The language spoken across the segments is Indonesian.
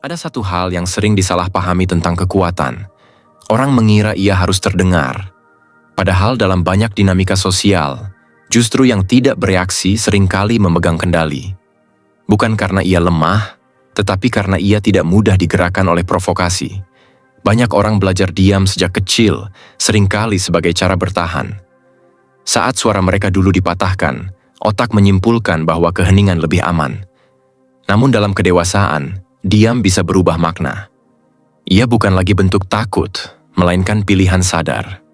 Ada satu hal yang sering disalahpahami tentang kekuatan. Orang mengira ia harus terdengar. Padahal dalam banyak dinamika sosial, justru yang tidak bereaksi seringkali memegang kendali. Bukan karena ia lemah, tetapi karena ia tidak mudah digerakkan oleh provokasi. Banyak orang belajar diam sejak kecil, seringkali sebagai cara bertahan. Saat suara mereka dulu dipatahkan, otak menyimpulkan bahwa keheningan lebih aman. Namun dalam kedewasaan, diam bisa berubah makna. Ia bukan lagi bentuk takut, melainkan pilihan sadar.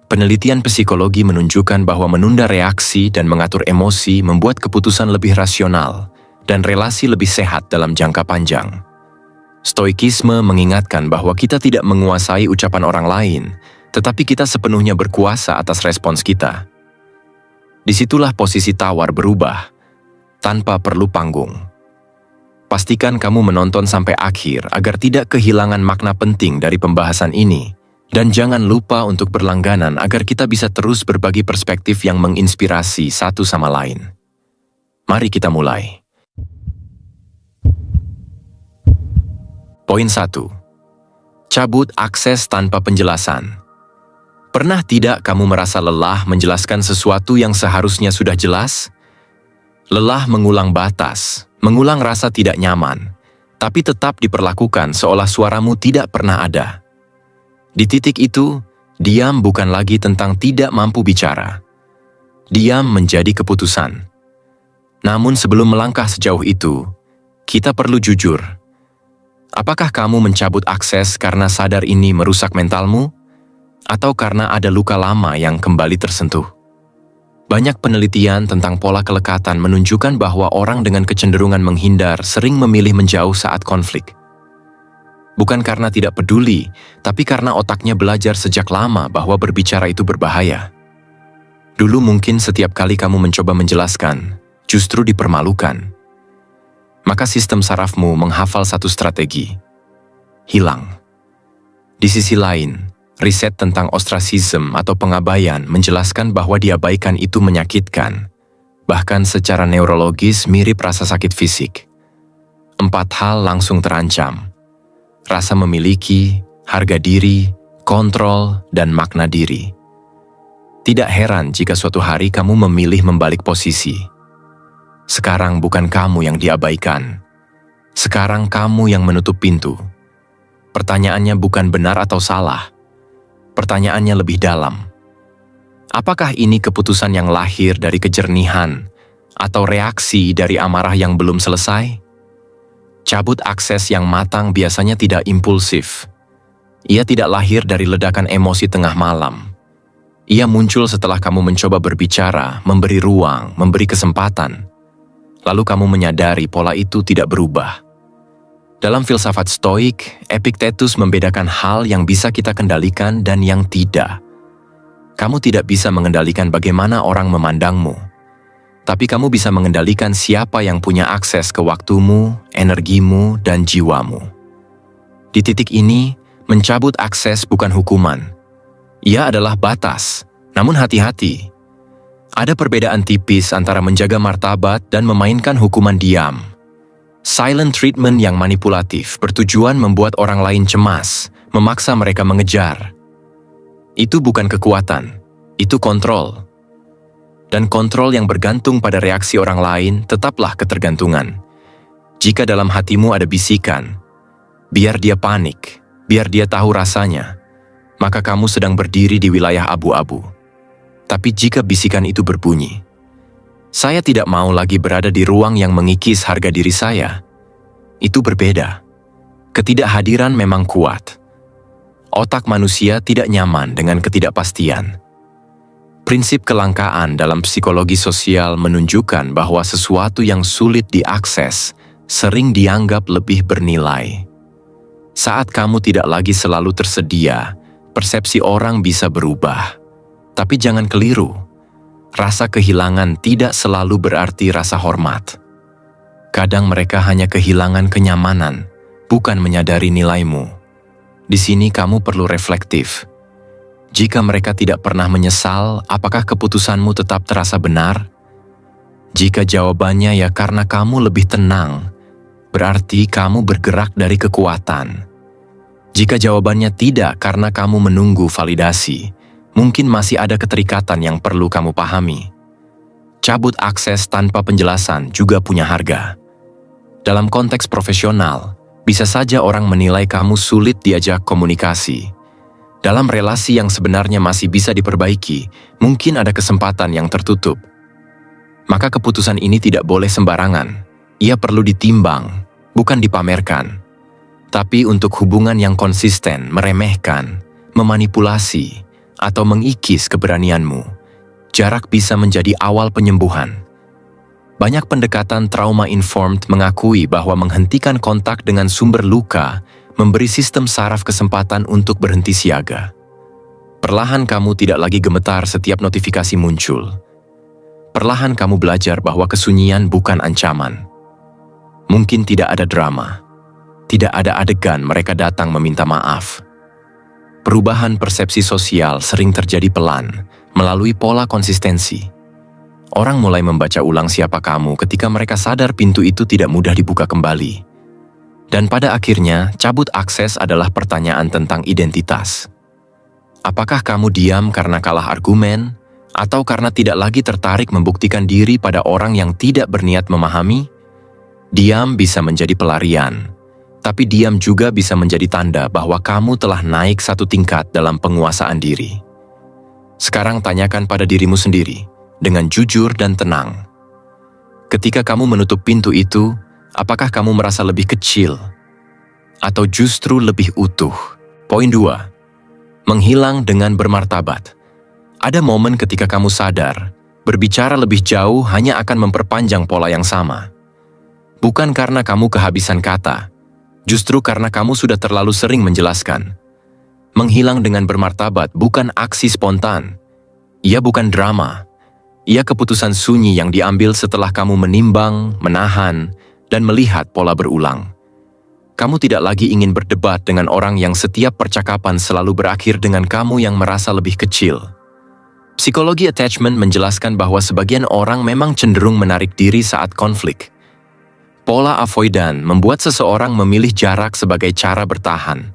Penelitian psikologi menunjukkan bahwa menunda reaksi dan mengatur emosi membuat keputusan lebih rasional dan relasi lebih sehat dalam jangka panjang. Stoikisme mengingatkan bahwa kita tidak menguasai ucapan orang lain, tetapi kita sepenuhnya berkuasa atas respons kita. Disitulah posisi tawar berubah, tanpa perlu panggung. Pastikan kamu menonton sampai akhir agar tidak kehilangan makna penting dari pembahasan ini. Dan jangan lupa untuk berlangganan agar kita bisa terus berbagi perspektif yang menginspirasi satu sama lain. Mari kita mulai. Poin 1. Cabut akses tanpa penjelasan. Pernah tidak kamu merasa lelah menjelaskan sesuatu yang seharusnya sudah jelas? Lelah mengulang batas, mengulang rasa tidak nyaman, tapi tetap diperlakukan seolah suaramu tidak pernah ada. Di titik itu, diam bukan lagi tentang tidak mampu bicara. Diam menjadi keputusan. Namun sebelum melangkah sejauh itu, kita perlu jujur. Apakah kamu mencabut akses karena sadar ini merusak mentalmu? Atau karena ada luka lama yang kembali tersentuh? Banyak penelitian tentang pola kelekatan menunjukkan bahwa orang dengan kecenderungan menghindar sering memilih menjauh saat konflik. Bukan karena tidak peduli, tapi karena otaknya belajar sejak lama bahwa berbicara itu berbahaya. Dulu mungkin setiap kali kamu mencoba menjelaskan, justru dipermalukan. Maka sistem sarafmu menghafal satu strategi. Hilang. Di sisi lain, riset tentang ostracism atau pengabaian menjelaskan bahwa diabaikan itu menyakitkan. Bahkan secara neurologis mirip rasa sakit fisik. 4 hal langsung terancam. Rasa memiliki, harga diri, kontrol, dan makna diri. Tidak heran jika suatu hari kamu memilih membalik posisi. Sekarang bukan kamu yang diabaikan. Sekarang kamu yang menutup pintu. Pertanyaannya bukan benar atau salah. Pertanyaannya lebih dalam. Apakah ini keputusan yang lahir dari kejernihan atau reaksi dari amarah yang belum selesai? Cabut akses yang matang biasanya tidak impulsif. Ia tidak lahir dari ledakan emosi tengah malam. Ia muncul setelah kamu mencoba berbicara, memberi ruang, memberi kesempatan. Lalu kamu menyadari pola itu tidak berubah. Dalam filsafat Stoik, Epictetus membedakan hal yang bisa kita kendalikan dan yang tidak. Kamu tidak bisa mengendalikan bagaimana orang memandangmu. Tapi kamu bisa mengendalikan siapa yang punya akses ke waktumu, energimu, dan jiwamu. Di titik ini, mencabut akses bukan hukuman. Ia adalah batas, namun hati-hati. Ada perbedaan tipis antara menjaga martabat dan memainkan hukuman diam. Silent treatment yang manipulatif bertujuan membuat orang lain cemas, memaksa mereka mengejar. Itu bukan kekuatan, itu kontrol. Dan kontrol yang bergantung pada reaksi orang lain tetaplah ketergantungan. Jika dalam hatimu ada bisikan, biar dia panik, biar dia tahu rasanya, maka kamu sedang berdiri di wilayah abu-abu. Tapi jika bisikan itu berbunyi, saya tidak mau lagi berada di ruang yang mengikis harga diri saya, itu berbeda. Ketidakhadiran memang kuat. Otak manusia tidak nyaman dengan ketidakpastian. Prinsip kelangkaan dalam psikologi sosial menunjukkan bahwa sesuatu yang sulit diakses sering dianggap lebih bernilai. Saat kamu tidak lagi selalu tersedia, persepsi orang bisa berubah. Tapi jangan keliru, rasa kehilangan tidak selalu berarti rasa hormat. Kadang mereka hanya kehilangan kenyamanan, bukan menyadari nilaimu. Di sini kamu perlu reflektif. Jika mereka tidak pernah menyesal, apakah keputusanmu tetap terasa benar? Jika jawabannya ya karena kamu lebih tenang, berarti kamu bergerak dari kekuatan. Jika jawabannya tidak karena kamu menunggu validasi, mungkin masih ada keterikatan yang perlu kamu pahami. Cabut akses tanpa penjelasan juga punya harga. Dalam konteks profesional, bisa saja orang menilai kamu sulit diajak komunikasi. Dalam relasi yang sebenarnya masih bisa diperbaiki, mungkin ada kesempatan yang tertutup. Maka keputusan ini tidak boleh sembarangan. Ia perlu ditimbang, bukan dipamerkan. Tapi untuk hubungan yang konsisten, meremehkan, memanipulasi, atau mengikis keberanianmu, jarak bisa menjadi awal penyembuhan. Banyak pendekatan trauma-informed mengakui bahwa menghentikan kontak dengan sumber luka memberi sistem saraf kesempatan untuk berhenti siaga. Perlahan kamu tidak lagi gemetar setiap notifikasi muncul. Perlahan kamu belajar bahwa kesunyian bukan ancaman. Mungkin tidak ada drama. Tidak ada adegan mereka datang meminta maaf. Perubahan persepsi sosial sering terjadi pelan melalui pola konsistensi. Orang mulai membaca ulang siapa kamu ketika mereka sadar pintu itu tidak mudah dibuka kembali. Dan pada akhirnya, cabut akses adalah pertanyaan tentang identitas. Apakah kamu diam karena kalah argumen, atau karena tidak lagi tertarik membuktikan diri pada orang yang tidak berniat memahami? Diam bisa menjadi pelarian, tapi diam juga bisa menjadi tanda bahwa kamu telah naik satu tingkat dalam penguasaan diri. Sekarang tanyakan pada dirimu sendiri, dengan jujur dan tenang. Ketika kamu menutup pintu itu, apakah kamu merasa lebih kecil? Atau justru lebih utuh? Poin 2. Menghilang dengan bermartabat. Ada momen ketika kamu sadar, berbicara lebih jauh hanya akan memperpanjang pola yang sama. Bukan karena kamu kehabisan kata, justru karena kamu sudah terlalu sering menjelaskan. Menghilang dengan bermartabat bukan aksi spontan. Ia bukan drama. Ia keputusan sunyi yang diambil setelah kamu menimbang, menahan, dan melihat pola berulang. Kamu tidak lagi ingin berdebat dengan orang yang setiap percakapan selalu berakhir dengan kamu yang merasa lebih kecil. Psikologi attachment menjelaskan bahwa sebagian orang memang cenderung menarik diri saat konflik. Pola avoidant membuat seseorang memilih jarak sebagai cara bertahan.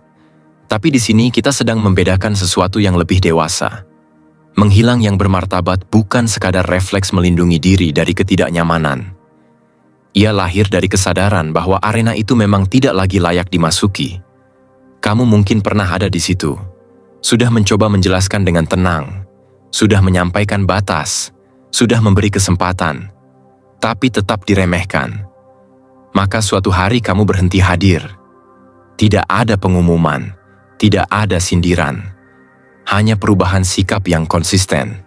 Tapi di sini kita sedang membedakan sesuatu yang lebih dewasa. Menghilang yang bermartabat bukan sekadar refleks melindungi diri dari ketidaknyamanan. Ia lahir dari kesadaran bahwa arena itu memang tidak lagi layak dimasuki. Kamu mungkin pernah ada di situ. Sudah mencoba menjelaskan dengan tenang. Sudah menyampaikan batas. Sudah memberi kesempatan. Tapi tetap diremehkan. Maka suatu hari kamu berhenti hadir. Tidak ada pengumuman. Tidak ada sindiran. Hanya perubahan sikap yang konsisten.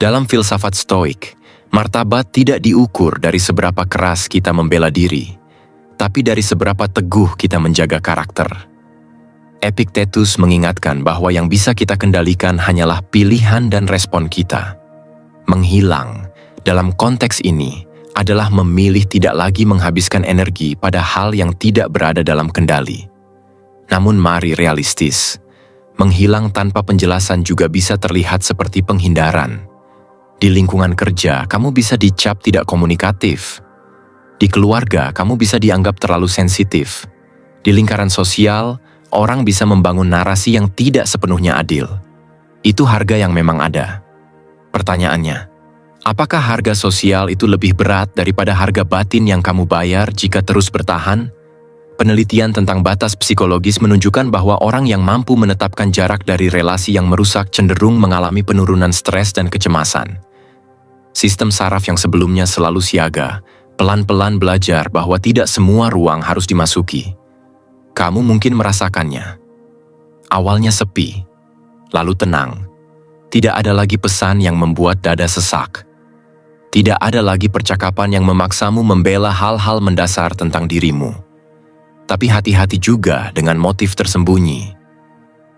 Dalam filsafat Stoik, martabat tidak diukur dari seberapa keras kita membela diri, tapi dari seberapa teguh kita menjaga karakter. Epictetus mengingatkan bahwa yang bisa kita kendalikan hanyalah pilihan dan respon kita. Menghilang, dalam konteks ini, adalah memilih tidak lagi menghabiskan energi pada hal yang tidak berada dalam kendali. Namun mari realistis. Menghilang tanpa penjelasan juga bisa terlihat seperti penghindaran. Di lingkungan kerja, kamu bisa dicap tidak komunikatif. Di keluarga, kamu bisa dianggap terlalu sensitif. Di lingkaran sosial, orang bisa membangun narasi yang tidak sepenuhnya adil. Itu harga yang memang ada. Pertanyaannya, apakah harga sosial itu lebih berat daripada harga batin yang kamu bayar jika terus bertahan? Penelitian tentang batas psikologis menunjukkan bahwa orang yang mampu menetapkan jarak dari relasi yang merusak cenderung mengalami penurunan stres dan kecemasan. Sistem saraf yang sebelumnya selalu siaga, pelan-pelan belajar bahwa tidak semua ruang harus dimasuki. Kamu mungkin merasakannya. Awalnya sepi, lalu tenang. Tidak ada lagi pesan yang membuat dada sesak. Tidak ada lagi percakapan yang memaksamu membela hal-hal mendasar tentang dirimu. Tapi hati-hati juga dengan motif tersembunyi.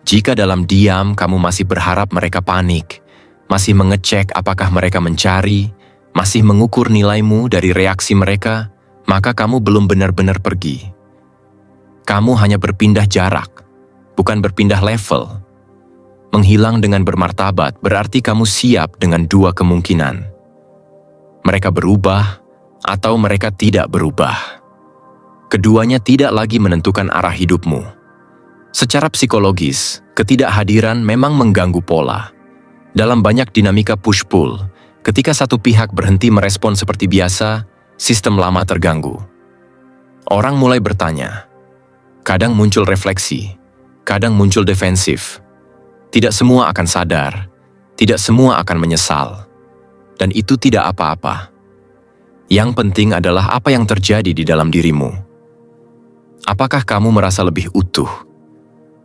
Jika dalam diam kamu masih berharap mereka panik, masih mengecek apakah mereka mencari, masih mengukur nilaimu dari reaksi mereka, maka kamu belum benar-benar pergi. Kamu hanya berpindah jarak, bukan berpindah level. Menghilang dengan bermartabat berarti kamu siap dengan dua kemungkinan. Mereka berubah atau mereka tidak berubah. Keduanya tidak lagi menentukan arah hidupmu. Secara psikologis, ketidakhadiran memang mengganggu pola. Dalam banyak dinamika push-pull, ketika satu pihak berhenti merespon seperti biasa, sistem lama terganggu. Orang mulai bertanya. Kadang muncul refleksi, kadang muncul defensif. Tidak semua akan sadar, tidak semua akan menyesal. Dan itu tidak apa-apa. Yang penting adalah apa yang terjadi di dalam dirimu. Apakah kamu merasa lebih utuh?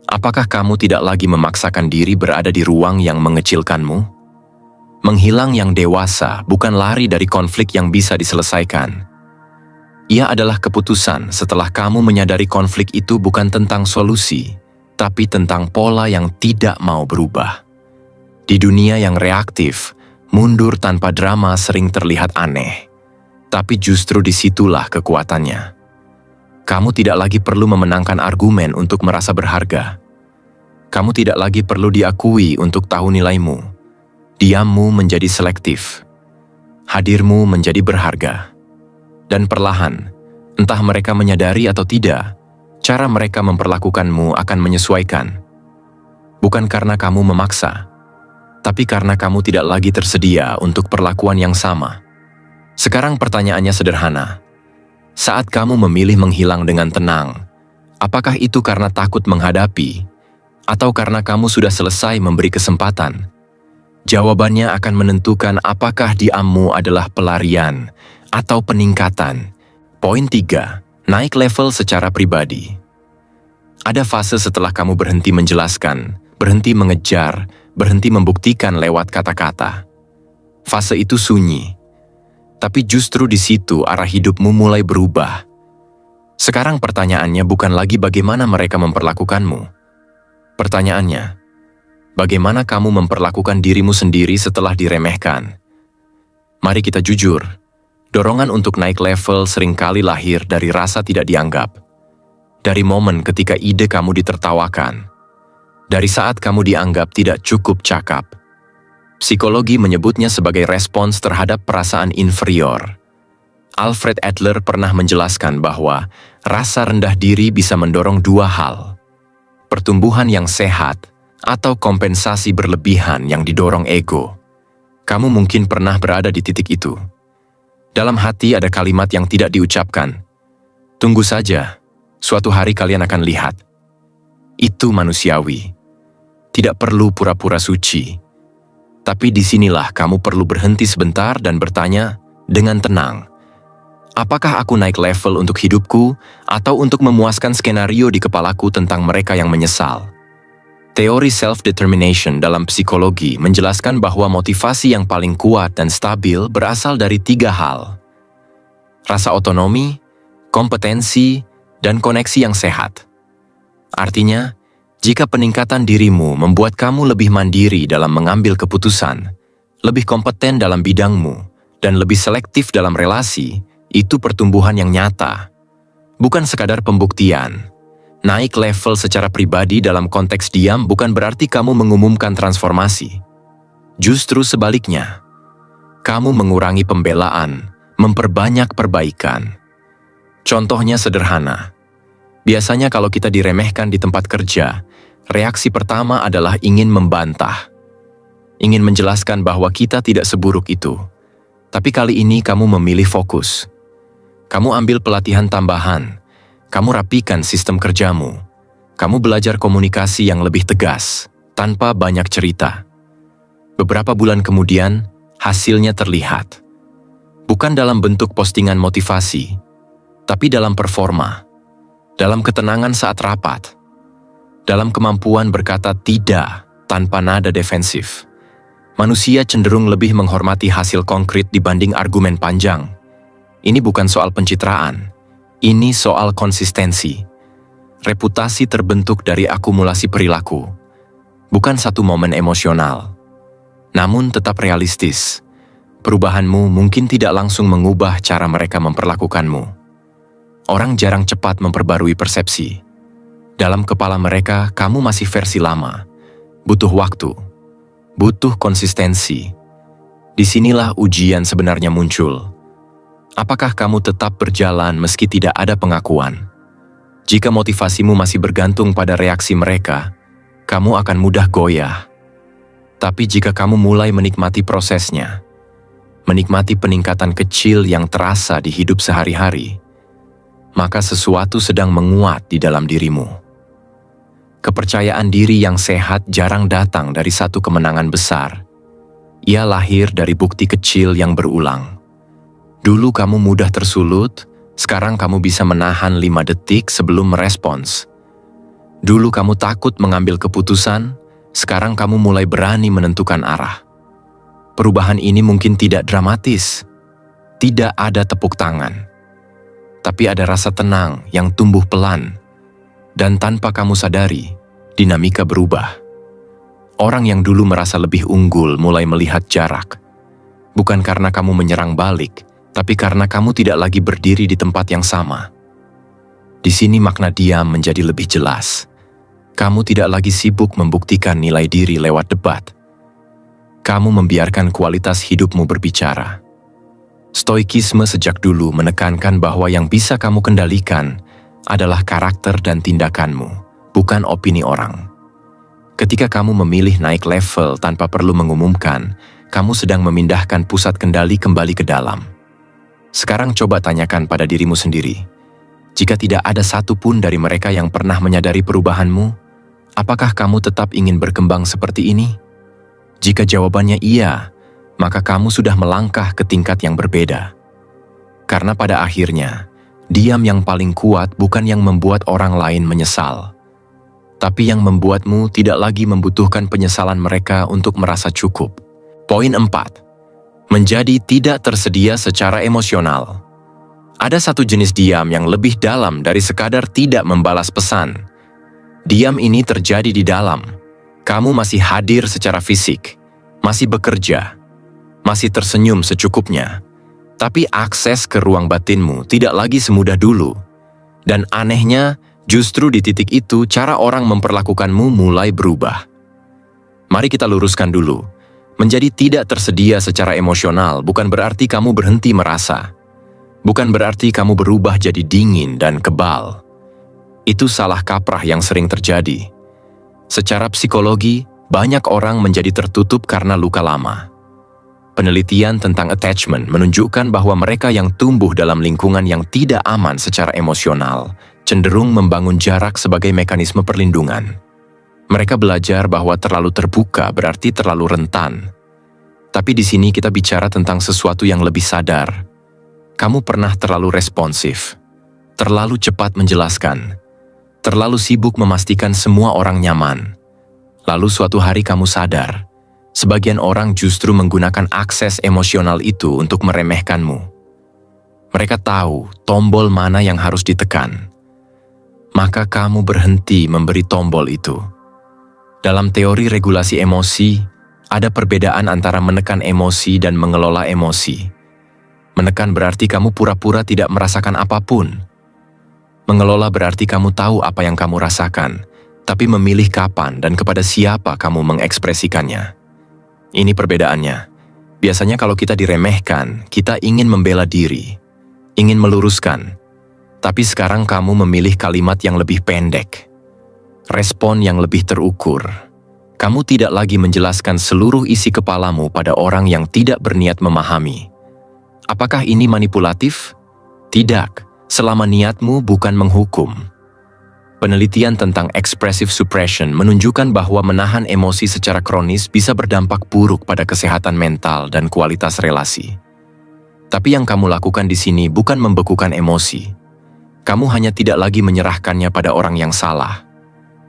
Apakah kamu tidak lagi memaksakan diri berada di ruang yang mengecilkanmu? Menghilang yang dewasa bukan lari dari konflik yang bisa diselesaikan. Ia adalah keputusan setelah kamu menyadari konflik itu bukan tentang solusi, tapi tentang pola yang tidak mau berubah. Di dunia yang reaktif, mundur tanpa drama sering terlihat aneh. Tapi justru disitulah kekuatannya. Kamu tidak lagi perlu memenangkan argumen untuk merasa berharga. Kamu tidak lagi perlu diakui untuk tahu nilaimu. Diammu menjadi selektif. Hadirmu menjadi berharga. Dan perlahan, entah mereka menyadari atau tidak, cara mereka memperlakukanmu akan menyesuaikan. Bukan karena kamu memaksa, tapi karena kamu tidak lagi tersedia untuk perlakuan yang sama. Sekarang pertanyaannya sederhana. Saat kamu memilih menghilang dengan tenang, apakah itu karena takut menghadapi, atau karena kamu sudah selesai memberi kesempatan? Jawabannya akan menentukan apakah diammu adalah pelarian atau peningkatan. Poin 3. Naik level secara pribadi. Ada fase setelah kamu berhenti menjelaskan, berhenti mengejar, berhenti membuktikan lewat kata-kata. Fase itu sunyi. Tapi justru di situ arah hidupmu mulai berubah. Sekarang pertanyaannya bukan lagi bagaimana mereka memperlakukanmu. Pertanyaannya, bagaimana kamu memperlakukan dirimu sendiri setelah diremehkan? Mari kita jujur, dorongan untuk naik level seringkali lahir dari rasa tidak dianggap. Dari momen ketika ide kamu ditertawakan. Dari saat kamu dianggap tidak cukup cakap. Psikologi menyebutnya sebagai respons terhadap perasaan inferior. Alfred Adler pernah menjelaskan bahwa rasa rendah diri bisa mendorong dua hal. Pertumbuhan yang sehat atau kompensasi berlebihan yang didorong ego. Kamu mungkin pernah berada di titik itu. Dalam hati ada kalimat yang tidak diucapkan. Tunggu saja, suatu hari kalian akan lihat. Itu manusiawi. Tidak perlu pura-pura suci. Tapi disinilah kamu perlu berhenti sebentar dan bertanya dengan tenang. Apakah aku naik level untuk hidupku atau untuk memuaskan skenario di kepalaku tentang mereka yang menyesal? Teori self-determination dalam psikologi menjelaskan bahwa motivasi yang paling kuat dan stabil berasal dari 3 hal. Rasa otonomi, kompetensi, dan koneksi yang sehat. Artinya, jika peningkatan dirimu membuat kamu lebih mandiri dalam mengambil keputusan, lebih kompeten dalam bidangmu, dan lebih selektif dalam relasi, itu pertumbuhan yang nyata. Bukan sekadar pembuktian. Naik level secara pribadi dalam konteks diam bukan berarti kamu mengumumkan transformasi. Justru sebaliknya, kamu mengurangi pembelaan, memperbanyak perbaikan. Contohnya sederhana. Biasanya kalau kita diremehkan di tempat kerja, reaksi pertama adalah ingin membantah. Ingin menjelaskan bahwa kita tidak seburuk itu. Tapi kali ini kamu memilih fokus. Kamu ambil pelatihan tambahan. Kamu rapikan sistem kerjamu. Kamu belajar komunikasi yang lebih tegas, tanpa banyak cerita. Beberapa bulan kemudian, hasilnya terlihat. Bukan dalam bentuk postingan motivasi, tapi dalam performa. Dalam ketenangan saat rapat, dalam kemampuan berkata tidak tanpa nada defensif. Manusia cenderung lebih menghormati hasil konkret dibanding argumen panjang. Ini bukan soal pencitraan, ini soal konsistensi. Reputasi terbentuk dari akumulasi perilaku, bukan satu momen emosional. Namun tetap realistis, perubahanmu mungkin tidak langsung mengubah cara mereka memperlakukanmu. Orang jarang cepat memperbarui persepsi. Dalam kepala mereka, kamu masih versi lama. Butuh waktu. Butuh konsistensi. Disinilah ujian sebenarnya muncul. Apakah kamu tetap berjalan meski tidak ada pengakuan? Jika motivasimu masih bergantung pada reaksi mereka, kamu akan mudah goyah. Tapi jika kamu mulai menikmati prosesnya, menikmati peningkatan kecil yang terasa di hidup sehari-hari, maka sesuatu sedang menguat di dalam dirimu. Kepercayaan diri yang sehat jarang datang dari satu kemenangan besar. Ia lahir dari bukti kecil yang berulang. Dulu kamu mudah tersulut, sekarang kamu bisa menahan 5 detik sebelum merespons. Dulu kamu takut mengambil keputusan, sekarang kamu mulai berani menentukan arah. Perubahan ini mungkin tidak dramatis, tidak ada tepuk tangan, tapi ada rasa tenang yang tumbuh pelan, dan tanpa kamu sadari, dinamika berubah. Orang yang dulu merasa lebih unggul mulai melihat jarak, bukan karena kamu menyerang balik, tapi karena kamu tidak lagi berdiri di tempat yang sama. Di sini makna diam menjadi lebih jelas. Kamu tidak lagi sibuk membuktikan nilai diri lewat debat. Kamu membiarkan kualitas hidupmu berbicara. Stoikisme sejak dulu menekankan bahwa yang bisa kamu kendalikan adalah karakter dan tindakanmu, bukan opini orang. Ketika kamu memilih naik level tanpa perlu mengumumkan, kamu sedang memindahkan pusat kendali kembali ke dalam. Sekarang coba tanyakan pada dirimu sendiri. Jika tidak ada satupun dari mereka yang pernah menyadari perubahanmu, apakah kamu tetap ingin berkembang seperti ini? Jika jawabannya iya, maka kamu sudah melangkah ke tingkat yang berbeda. Karena pada akhirnya, diam yang paling kuat bukan yang membuat orang lain menyesal, tapi yang membuatmu tidak lagi membutuhkan penyesalan mereka untuk merasa cukup. Poin 4. Menjadi tidak tersedia secara emosional. Ada satu jenis diam yang lebih dalam dari sekadar tidak membalas pesan. Diam ini terjadi di dalam. Kamu masih hadir secara fisik, masih bekerja, masih tersenyum secukupnya. Tapi akses ke ruang batinmu tidak lagi semudah dulu. Dan anehnya, justru di titik itu cara orang memperlakukanmu mulai berubah. Mari kita luruskan dulu. Menjadi tidak tersedia secara emosional bukan berarti kamu berhenti merasa. Bukan berarti kamu berubah jadi dingin dan kebal. Itu salah kaprah yang sering terjadi. Secara psikologi, banyak orang menjadi tertutup karena luka lama. Penelitian tentang attachment menunjukkan bahwa mereka yang tumbuh dalam lingkungan yang tidak aman secara emosional cenderung membangun jarak sebagai mekanisme perlindungan. Mereka belajar bahwa terlalu terbuka berarti terlalu rentan. Tapi di sini kita bicara tentang sesuatu yang lebih sadar. Kamu pernah terlalu responsif, terlalu cepat menjelaskan, terlalu sibuk memastikan semua orang nyaman. Lalu suatu hari kamu sadar, sebagian orang justru menggunakan akses emosional itu untuk meremehkanmu. Mereka tahu tombol mana yang harus ditekan. Maka kamu berhenti memberi tombol itu. Dalam teori regulasi emosi, ada perbedaan antara menekan emosi dan mengelola emosi. Menekan berarti kamu pura-pura tidak merasakan apapun. Mengelola berarti kamu tahu apa yang kamu rasakan, tapi memilih kapan dan kepada siapa kamu mengekspresikannya. Ini perbedaannya. Biasanya kalau kita diremehkan, kita ingin membela diri, ingin meluruskan. Tapi sekarang kamu memilih kalimat yang lebih pendek. Respon yang lebih terukur. Kamu tidak lagi menjelaskan seluruh isi kepalamu pada orang yang tidak berniat memahami. Apakah ini manipulatif? Tidak, selama niatmu bukan menghukum. Penelitian tentang expressive suppression menunjukkan bahwa menahan emosi secara kronis bisa berdampak buruk pada kesehatan mental dan kualitas relasi. Tapi yang kamu lakukan di sini bukan membekukan emosi. Kamu hanya tidak lagi menyerahkannya pada orang yang salah.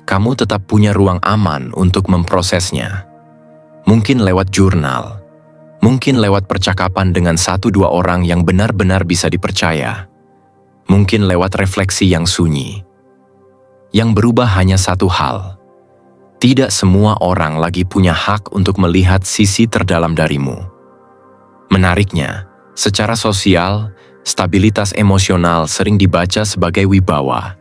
Kamu tetap punya ruang aman untuk memprosesnya. Mungkin lewat jurnal, mungkin lewat percakapan dengan 1-2 orang yang benar-benar bisa dipercaya, mungkin lewat refleksi yang sunyi. Yang berubah hanya satu hal. Tidak semua orang lagi punya hak untuk melihat sisi terdalam darimu. Menariknya, secara sosial, stabilitas emosional sering dibaca sebagai wibawa.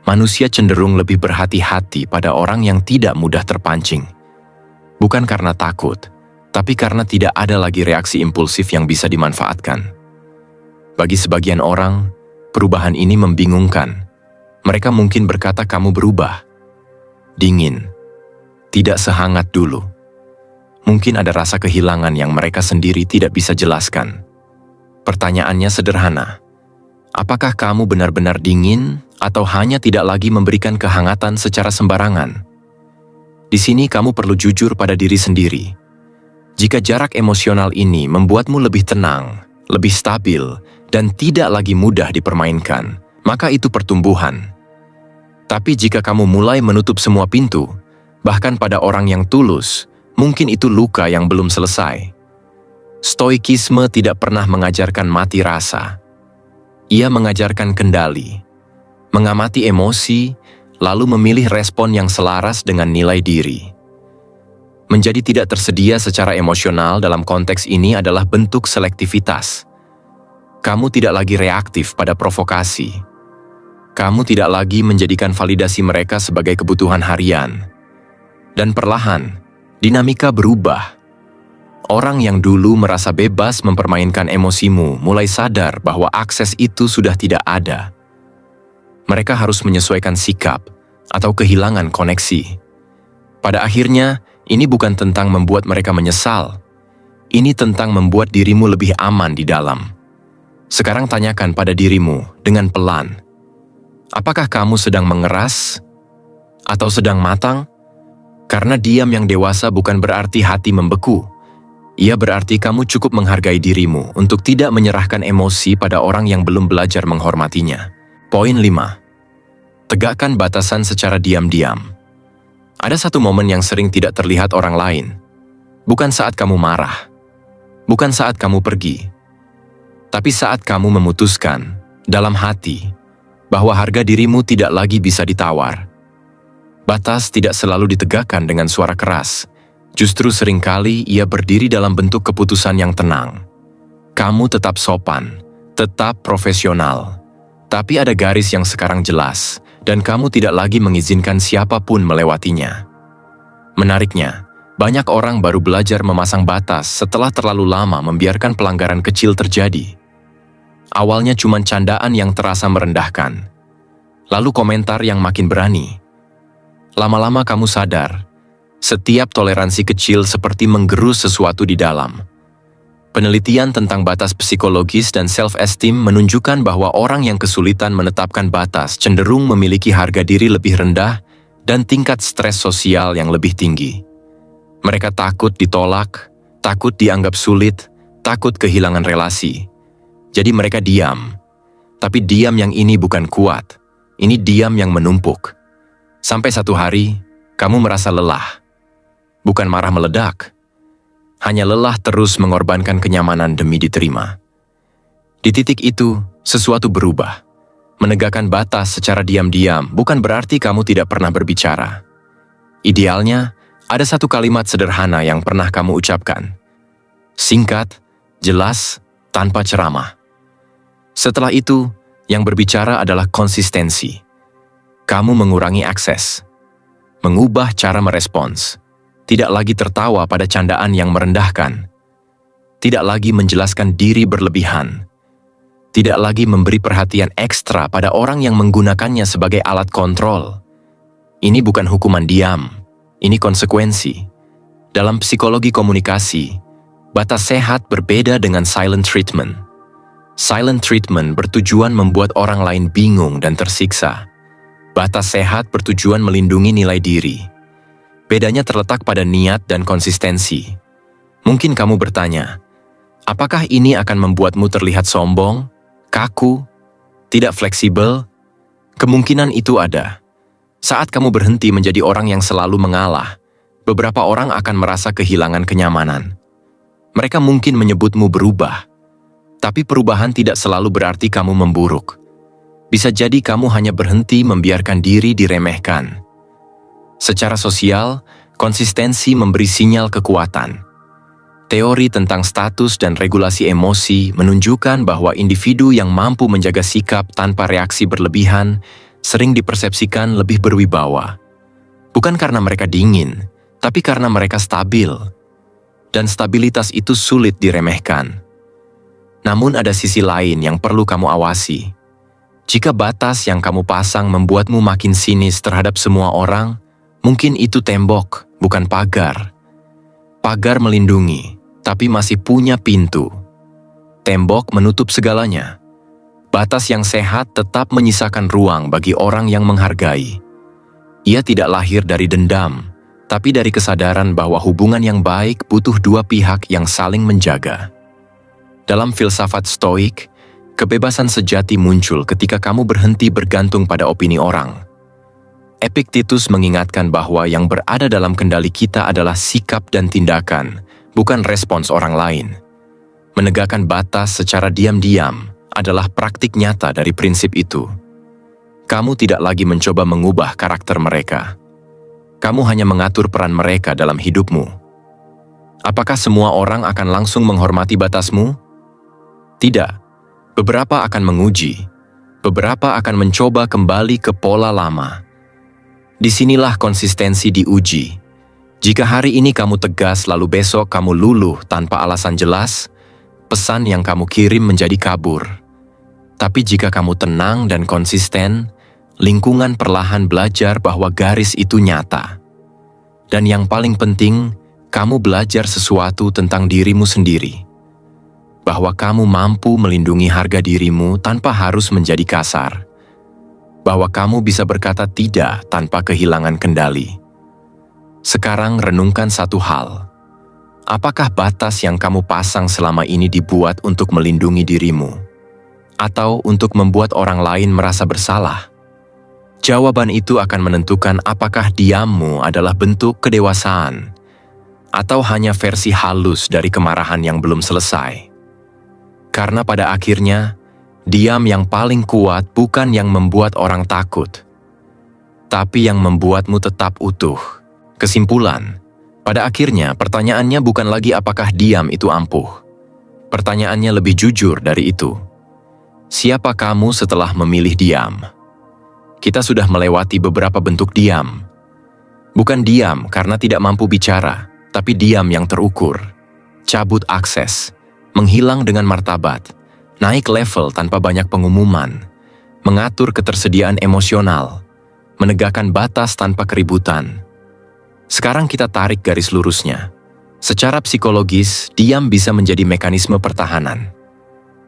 Manusia cenderung lebih berhati-hati pada orang yang tidak mudah terpancing. Bukan karena takut, tapi karena tidak ada lagi reaksi impulsif yang bisa dimanfaatkan. Bagi sebagian orang, perubahan ini membingungkan. Mereka mungkin berkata kamu berubah. Dingin. Tidak sehangat dulu. Mungkin ada rasa kehilangan yang mereka sendiri tidak bisa jelaskan. Pertanyaannya sederhana. Apakah kamu benar-benar dingin atau hanya tidak lagi memberikan kehangatan secara sembarangan? Di sini kamu perlu jujur pada diri sendiri. Jika jarak emosional ini membuatmu lebih tenang, lebih stabil, dan tidak lagi mudah dipermainkan, maka itu pertumbuhan. Tapi jika kamu mulai menutup semua pintu, bahkan pada orang yang tulus, mungkin itu luka yang belum selesai. Stoikisme tidak pernah mengajarkan mati rasa. Ia mengajarkan kendali, mengamati emosi, lalu memilih respon yang selaras dengan nilai diri. Menjadi tidak tersedia secara emosional dalam konteks ini adalah bentuk selektivitas. Kamu tidak lagi reaktif pada provokasi. Kamu tidak lagi menjadikan validasi mereka sebagai kebutuhan harian. Dan perlahan, dinamika berubah. Orang yang dulu merasa bebas mempermainkan emosimu mulai sadar bahwa akses itu sudah tidak ada. Mereka harus menyesuaikan sikap atau kehilangan koneksi. Pada akhirnya, ini bukan tentang membuat mereka menyesal. Ini tentang membuat dirimu lebih aman di dalam. Sekarang tanyakan pada dirimu dengan pelan. Apakah kamu sedang mengeras atau sedang matang? Karena diam yang dewasa bukan berarti hati membeku. Ia berarti kamu cukup menghargai dirimu untuk tidak menyerahkan emosi pada orang yang belum belajar menghormatinya. Poin 5. Tegakkan batasan secara diam-diam. Ada satu momen yang sering tidak terlihat orang lain. Bukan saat kamu marah. Bukan saat kamu pergi. Tapi saat kamu memutuskan, dalam hati, bahwa harga dirimu tidak lagi bisa ditawar. Batas tidak selalu ditegakkan dengan suara keras. Justru seringkali ia berdiri dalam bentuk keputusan yang tenang. Kamu tetap sopan, tetap profesional. Tapi ada garis yang sekarang jelas, dan kamu tidak lagi mengizinkan siapapun melewatinya. Menariknya, banyak orang baru belajar memasang batas setelah terlalu lama membiarkan pelanggaran kecil terjadi. Awalnya cuma candaan yang terasa merendahkan. Lalu komentar yang makin berani. Lama-lama kamu sadar, setiap toleransi kecil seperti menggerus sesuatu di dalam. Penelitian tentang batas psikologis dan self-esteem menunjukkan bahwa orang yang kesulitan menetapkan batas cenderung memiliki harga diri lebih rendah dan tingkat stres sosial yang lebih tinggi. Mereka takut ditolak, takut dianggap sulit, takut kehilangan relasi. Jadi mereka diam. Tapi diam yang ini bukan kuat. Ini diam yang menumpuk. Sampai satu hari, kamu merasa lelah. Bukan marah meledak. Hanya lelah terus mengorbankan kenyamanan demi diterima. Di titik itu, sesuatu berubah. Menegakkan batas secara diam-diam bukan berarti kamu tidak pernah berbicara. Idealnya, ada satu kalimat sederhana yang pernah kamu ucapkan. Singkat, jelas, tanpa ceramah. Setelah itu, yang berbicara adalah konsistensi. Kamu mengurangi akses, mengubah cara merespons, tidak lagi tertawa pada candaan yang merendahkan, tidak lagi menjelaskan diri berlebihan, tidak lagi memberi perhatian ekstra pada orang yang menggunakannya sebagai alat kontrol. Ini bukan hukuman diam, ini konsekuensi. Dalam psikologi komunikasi, batas sehat berbeda dengan silent treatment. Silent treatment bertujuan membuat orang lain bingung dan tersiksa. Batas sehat bertujuan melindungi nilai diri. Bedanya terletak pada niat dan konsistensi. Mungkin kamu bertanya, apakah ini akan membuatmu terlihat sombong, kaku, tidak fleksibel? Kemungkinan itu ada. Saat kamu berhenti menjadi orang yang selalu mengalah, beberapa orang akan merasa kehilangan kenyamanan. Mereka mungkin menyebutmu berubah. Tapi perubahan tidak selalu berarti kamu memburuk. Bisa jadi kamu hanya berhenti membiarkan diri diremehkan. Secara sosial, konsistensi memberi sinyal kekuatan. Teori tentang status dan regulasi emosi menunjukkan bahwa individu yang mampu menjaga sikap tanpa reaksi berlebihan sering dipersepsikan lebih berwibawa. Bukan karena mereka dingin, tapi karena mereka stabil. Dan stabilitas itu sulit diremehkan. Namun ada sisi lain yang perlu kamu awasi. Jika batas yang kamu pasang membuatmu makin sinis terhadap semua orang, mungkin itu tembok, bukan pagar. Pagar melindungi, tapi masih punya pintu. Tembok menutup segalanya. Batas yang sehat tetap menyisakan ruang bagi orang yang menghargai. Ia tidak lahir dari dendam, tapi dari kesadaran bahwa hubungan yang baik butuh dua pihak yang saling menjaga. Dalam filsafat Stoik, kebebasan sejati muncul ketika kamu berhenti bergantung pada opini orang. Epictetus mengingatkan bahwa yang berada dalam kendali kita adalah sikap dan tindakan, bukan respons orang lain. Menegakkan batas secara diam-diam adalah praktik nyata dari prinsip itu. Kamu tidak lagi mencoba mengubah karakter mereka. Kamu hanya mengatur peran mereka dalam hidupmu. Apakah semua orang akan langsung menghormati batasmu? Tidak. Beberapa akan menguji. Beberapa akan mencoba kembali ke pola lama. Disinilah konsistensi diuji. Jika hari ini kamu tegas lalu besok kamu luluh tanpa alasan jelas, pesan yang kamu kirim menjadi kabur. Tapi jika kamu tenang dan konsisten, lingkungan perlahan belajar bahwa garis itu nyata. Dan yang paling penting, kamu belajar sesuatu tentang dirimu sendiri. Bahwa kamu mampu melindungi harga dirimu tanpa harus menjadi kasar. Bahwa kamu bisa berkata tidak tanpa kehilangan kendali. Sekarang renungkan satu hal. Apakah batas yang kamu pasang selama ini dibuat untuk melindungi dirimu? Atau untuk membuat orang lain merasa bersalah? Jawaban itu akan menentukan apakah diammu adalah bentuk kedewasaan, atau hanya versi halus dari kemarahan yang belum selesai. Karena pada akhirnya, diam yang paling kuat bukan yang membuat orang takut, tapi yang membuatmu tetap utuh. Kesimpulan, pada akhirnya pertanyaannya bukan lagi apakah diam itu ampuh. Pertanyaannya lebih jujur dari itu. Siapa kamu setelah memilih diam? Kita sudah melewati beberapa bentuk diam. Bukan diam karena tidak mampu bicara, tapi diam yang terukur. Cabut akses, menghilang dengan martabat, naik level tanpa banyak pengumuman, mengatur ketersediaan emosional, menegakkan batas tanpa keributan. Sekarang kita tarik garis lurusnya. Secara psikologis, diam bisa menjadi mekanisme pertahanan.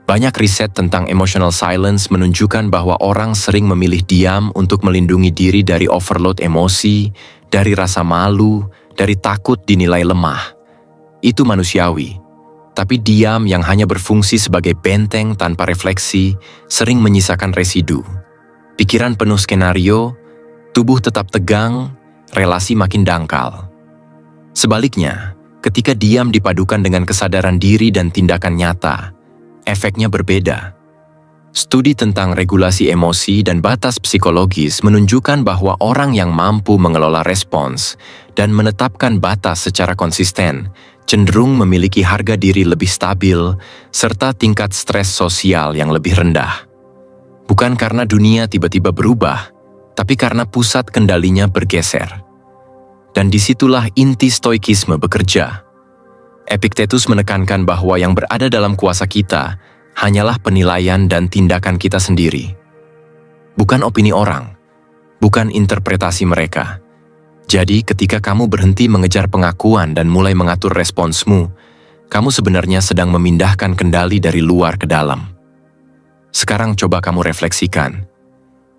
Banyak riset tentang emotional silence menunjukkan bahwa orang sering memilih diam untuk melindungi diri dari overload emosi, dari rasa malu, dari takut dinilai lemah. Itu manusiawi. Tapi diam yang hanya berfungsi sebagai benteng tanpa refleksi sering menyisakan residu. Pikiran penuh skenario, tubuh tetap tegang, relasi makin dangkal. Sebaliknya, ketika diam dipadukan dengan kesadaran diri dan tindakan nyata, efeknya berbeda. Studi tentang regulasi emosi dan batas psikologis menunjukkan bahwa orang yang mampu mengelola respons dan menetapkan batas secara konsisten cenderung memiliki harga diri lebih stabil serta tingkat stres sosial yang lebih rendah. Bukan karena dunia tiba-tiba berubah, tapi karena pusat kendalinya bergeser. Dan disitulah inti stoikisme bekerja. Epictetus menekankan bahwa yang berada dalam kuasa kita hanyalah penilaian dan tindakan kita sendiri. Bukan opini orang, bukan interpretasi mereka. Jadi ketika kamu berhenti mengejar pengakuan dan mulai mengatur responsmu, kamu sebenarnya sedang memindahkan kendali dari luar ke dalam. Sekarang coba kamu refleksikan.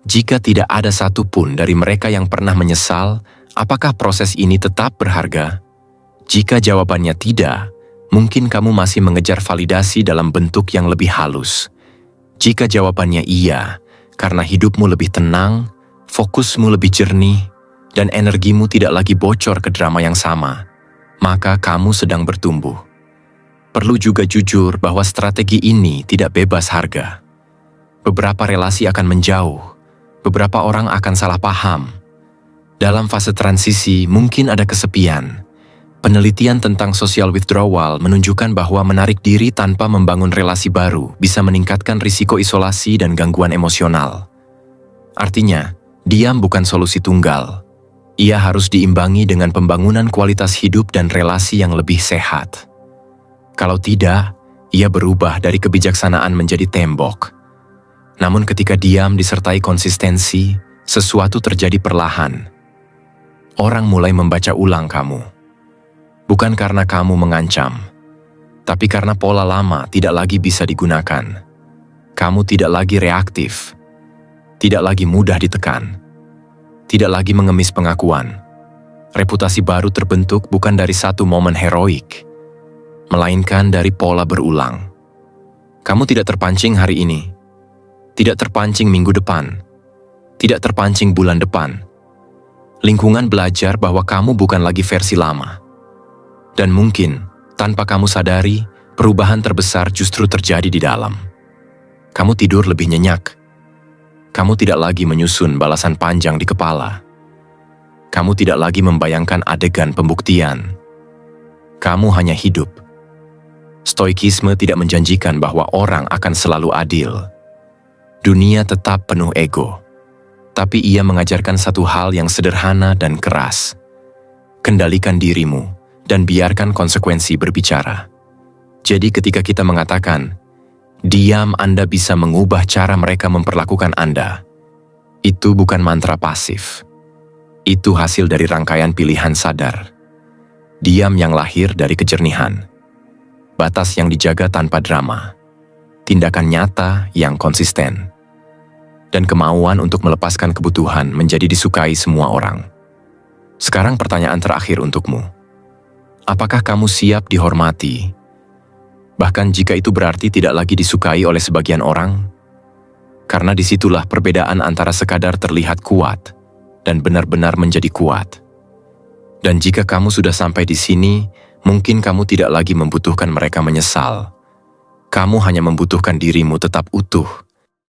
Jika tidak ada satupun dari mereka yang pernah menyesal, apakah proses ini tetap berharga? Jika jawabannya tidak, mungkin kamu masih mengejar validasi dalam bentuk yang lebih halus. Jika jawabannya iya, karena hidupmu lebih tenang, fokusmu lebih jernih, dan energimu tidak lagi bocor ke drama yang sama, maka kamu sedang bertumbuh. Perlu juga jujur bahwa strategi ini tidak bebas harga. Beberapa relasi akan menjauh, beberapa orang akan salah paham. Dalam fase transisi mungkin ada kesepian. Penelitian tentang social withdrawal menunjukkan bahwa menarik diri tanpa membangun relasi baru bisa meningkatkan risiko isolasi dan gangguan emosional. Artinya, diam bukan solusi tunggal. Ia harus diimbangi dengan pembangunan kualitas hidup dan relasi yang lebih sehat. Kalau tidak, Ia berubah dari kebijaksanaan menjadi tembok. Namun ketika diam disertai konsistensi, sesuatu terjadi perlahan. Orang mulai membaca ulang kamu. Bukan karena kamu mengancam, tapi karena pola lama tidak lagi bisa digunakan. Kamu tidak lagi reaktif, tidak lagi mudah ditekan, tidak lagi mengemis pengakuan. Reputasi baru terbentuk bukan dari satu momen heroik, melainkan dari pola berulang. Kamu tidak terpancing hari ini, tidak terpancing minggu depan, tidak terpancing bulan depan. Lingkungan belajar bahwa kamu bukan lagi versi lama. Dan mungkin, tanpa kamu sadari, perubahan terbesar justru terjadi di dalam. Kamu tidur lebih nyenyak. Kamu tidak lagi menyusun balasan panjang di kepala. Kamu tidak lagi membayangkan adegan pembuktian. Kamu hanya hidup. Stoikisme tidak menjanjikan bahwa orang akan selalu adil. Dunia tetap penuh ego. Tapi ia mengajarkan satu hal yang sederhana dan keras. Kendalikan dirimu dan biarkan konsekuensi berbicara. Jadi ketika kita mengatakan, diam Anda bisa mengubah cara mereka memperlakukan Anda, itu bukan mantra pasif. Itu hasil dari rangkaian pilihan sadar. Diam yang lahir dari kejernihan. Batas yang dijaga tanpa drama. Tindakan nyata yang konsisten. Dan kemauan untuk melepaskan kebutuhan menjadi disukai semua orang. Sekarang pertanyaan terakhir untukmu. Apakah kamu siap dihormati? Bahkan jika itu berarti tidak lagi disukai oleh sebagian orang? Karena disitulah perbedaan antara sekadar terlihat kuat dan benar-benar menjadi kuat. Dan jika kamu sudah sampai di sini, mungkin kamu tidak lagi membutuhkan mereka menyesal. Kamu hanya membutuhkan dirimu tetap utuh